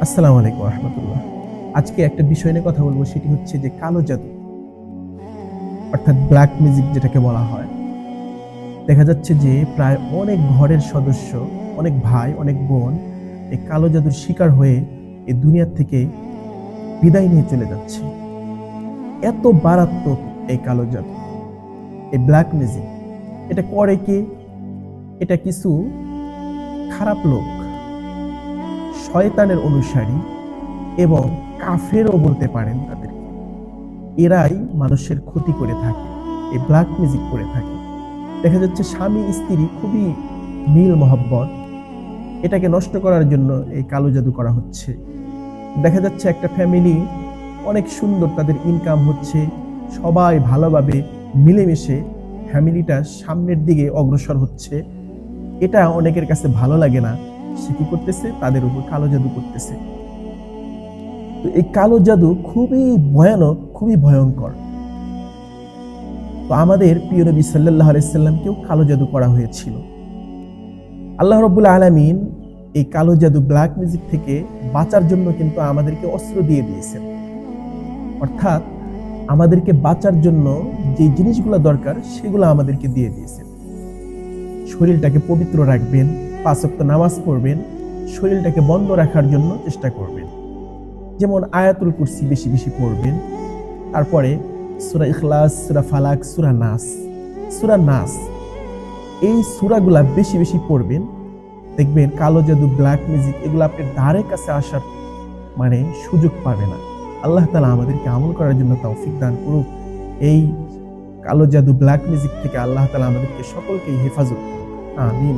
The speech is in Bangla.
আসসালামু আলাইকুম রহমতুল্লাহ। আজকে একটা বিষয় নিয়ে কথা বলবো, সেটি হচ্ছে যে কালো জাদু, অর্থাৎ ব্ল্যাক ম্যাজিক যেটাকে বলা হয়। দেখা যাচ্ছে যে প্রায় অনেক ঘরের সদস্য, অনেক ভাই, অনেক বোন এই কালো জাদুর শিকার হয়ে এই দুনিয়ার থেকে বিদায় নিয়ে চলে যাচ্ছে। এত মারাত্মক এই কালো জাদু, এই ব্ল্যাক ম্যাজিক। এটা করে কে? এটা কিছু খারাপ লোক, শয়তানের অনুসারী এবং কাফেরও বলতে পারেন তাদের। এরাই মানুষের ক্ষতি করে থাকে, এই ব্ল্যাক ম্যাজিক করে থাকে। দেখা যাচ্ছে স্বামী স্ত্রী খুবই মিল মহব্বত, এটাকে নষ্ট করার জন্য এই কালো জাদু করা হচ্ছে। দেখা যাচ্ছে একটা ফ্যামিলি অনেক সুন্দর, তাদের ইনকাম হচ্ছে, সবাই ভালোভাবে মিলেমিশে ফ্যামিলিটা সামনের দিকে অগ্রসর হচ্ছে। এটা অনেকের কাছে ভালো লাগে না, সে কি করতেছে? তাদের উপর কালো জাদু করতেছে। তো এই কালো জাদু খুবই ভয়ানক, খুবই ভয়ঙ্কর। তো আমাদের প্রিয় নবী সাল্লাল্লাহু আলাইহি সাল্লামকেও কালো জাদু করা হয়েছিল। আল্লাহ রাব্বুল আলামিন এই কালো জাদু, ব্ল্যাক ম্যাজিক থেকে বাঁচার জন্য কিন্তু আমাদেরকে অস্ত্র দিয়ে দিয়েছেন। অর্থাৎ আমাদেরকে বাঁচার জন্য যে জিনিসগুলো দরকার সেগুলো আমাদেরকে দিয়ে দিয়েছেন। শরীরটাকে পবিত্র রাখবেন, 5 ওয়াক্ত নামাজ পড়বেন, শরীরটাকে বন্ধ রাখার জন্য চেষ্টা করবেন। যেমন আয়াতুল কুরসি বেশি বেশি পড়বেন, তারপরে সূরা ইখলাস, সূরা ফালাক, সূরা নাস, এই সূরাগুলা বেশি বেশি পড়বেন। দেখবেন কালো জাদু, ব্ল্যাক ম্যাজিক এগুলো আপনার ধারে কাছে আসার সুযোগ পাবে না। আল্লাহ তাআলা আমাদেরকে আমল করার জন্য তৌফিক দান করুক। এই কালো জাদু, ব্ল্যাক ম্যাজিক থেকে আল্লাহ তাআলা আমাদেরকে সকলকেই হেফাজত করুক। আমিন।